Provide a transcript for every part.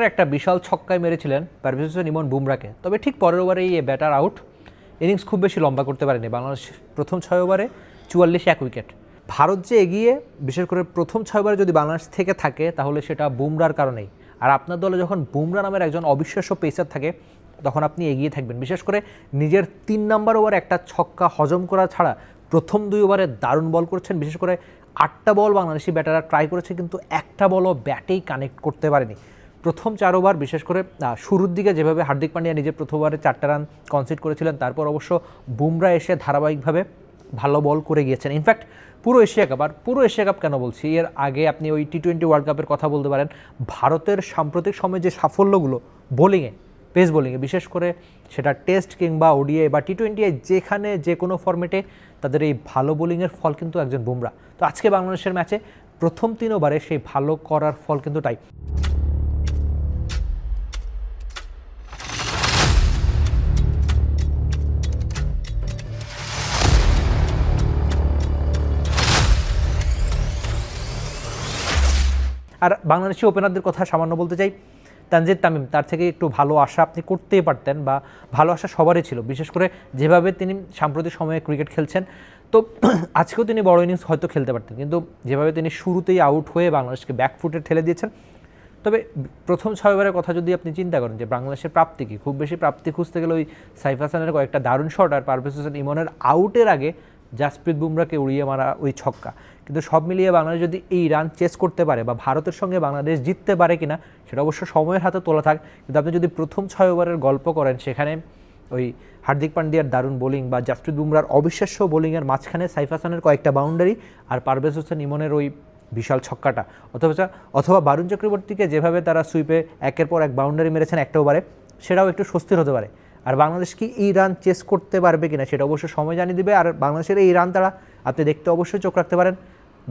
একটা বিশাল ছক্কায় মেরেছিলেন পারভেজ হোসেন ইমন বুমরাকে, তবে ঠিক পরের ওভারেই এ ব্যাটার আউট। ইনিংস খুব বেশি লম্বা করতে পারেনি বাংলাদেশ। প্রথম 6 ওভারে 44 1 উইকেট। ভারত যে এগিয়ে, বিশেষ করে প্রথম 6 ওভারে যদি বাংলাদেশ থেকে থাকে তাহলে সেটা বুমরার কারণেই। আর আপনার দলে যখন বুমরা নামের একজন অবিশ্বাস্য পেসার থাকে তখন আপনি এগিয়ে থাকবেন। বিশেষ করে নিজের 3 নম্বর ওভারে একটা ছক্কা হজম করা ছাড়া প্রথম 2 ওভারে দারুণ বল করছেন। বিশেষ করে 8টা বল বাংলাদেশি ব্যাটাররা ট্রাই করেছে, কিন্তু একটা বলও ব্যাটেই কানেক্ট করতে পারেনি। প্রথম 4 ওভার বিশেষ করে শুরুর দিকে যেভাবে হার্দিক পান্ডিয়া নিজে প্রথম ওভারে 4টা রান কনসিড করেছিলেন, তারপর অবশ্য বুমরা এসে ধারাবাহিকভাবে ভালো বল করে গিয়েছেন। ইনফ্যাক্ট পুরো এশিয়া কাপ, আর পুরো এশিয়া কাপ কেন বলছি, এর আগে আপনি ওই টি-20 ওয়ার্ল্ড কাপের কথা বলতে পারেন। ভারতের সাম্প্রতিক সময়ে যে সাফল্যগুলো বোলিংয়ে, পেস বোলিংয়ে, বিশেষ করে সেটা টেস্ট কিংবা ওডিআই বা টি-20, যেখানে যে কোনো ফরম্যাটে তাদের এই ভালো বোলিংয়ের ফল কিন্তু একজন বুমরা। তো আজকে বাংলাদেশের ম্যাচে প্রথম 3 ওভারে সেই ভালো করার ফল কিন্তু তাই। আর বাংলাদেশি ওপেনারদের কথা সামান্য বলতে চাই। তানজিদ তামিম, তার থেকে একটু ভালো আশা আপনি করতেই পারতেন, বা ভালো আশা সবারই ছিল, বিশেষ করে যেভাবে তিনি সাম্প্রতিক সময়ে ক্রিকেট খেলছেন। তো আজকেও তিনি বড় ইনিংস হয়তো খেলতে পারতেন, কিন্তু যেভাবে তিনি শুরুতেই আউট হয়ে বাংলাদেশকে ব্যাকফুটে ঠেলে দিয়েছেন। তবে প্রথম 6 ওভারের কথা যদি আপনি চিন্তা করেন যে বাংলাদেশের প্রাপ্তি কি, খুব বেশি প্রাপ্তি খুঁজতে গেলে ওই সাইফ হাসানের কয়েকটা দারুণ শট আর পারভেজ হোসেন ইমনের আউটের আগে জাসপ্রীত বুমরাকে উড়িয়ে মারা ওই ছক্কা। কিন্তু সব মিলিয়ে বাংলাদেশ যদি এই রান চেস করতে পারে বা ভারতের সঙ্গে বাংলাদেশ জিততে পারে কিনা সেটা অবশ্য সময়ের হাতে তোলা থাক। কিন্তু আপনি যদি প্রথম 6 ওভারের গল্প করেন, সেখানে ওই হার্দিক পান্ডিয়ার দারুণ বোলিং বা জাসপ্রীত বুমরার অবিশ্বাস্য বোলিংয়ের মাঝখানে সাইফ হাসানের কয়েকটা বাউন্ডারি আর পারভেজ হোসেন ইমনের ওই বিশাল ছক্কাটা, অথবা বারুণ চক্রবর্তীকে যেভাবে তারা সুইপে একের পর এক বাউন্ডারি মেরেছেন একটা ওভারে, সেটাও একটু স্বস্তির হতে পারে। আর বাংলাদেশ কি এই রান চেস করতে পারবে কিনা সেটা অবশ্য সময় জানিয়ে দিবে। আর বাংলাদেশের এই রান তারা আপনি দেখতে অবশ্যই চোখ রাখতে পারেন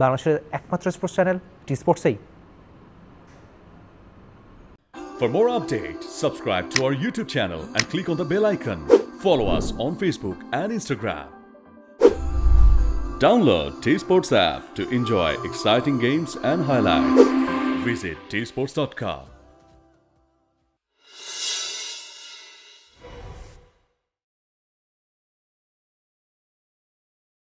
বাংলাদেশের একমাত্র স্পোর্টস চ্যানেল টি স্পোর্টসেই। For more updates, subscribe to our YouTube channel and click on the bell icon. Follow us on Facebook and Instagram. Download T-Sports app to enjoy exciting games and highlights. Visit tsports.com.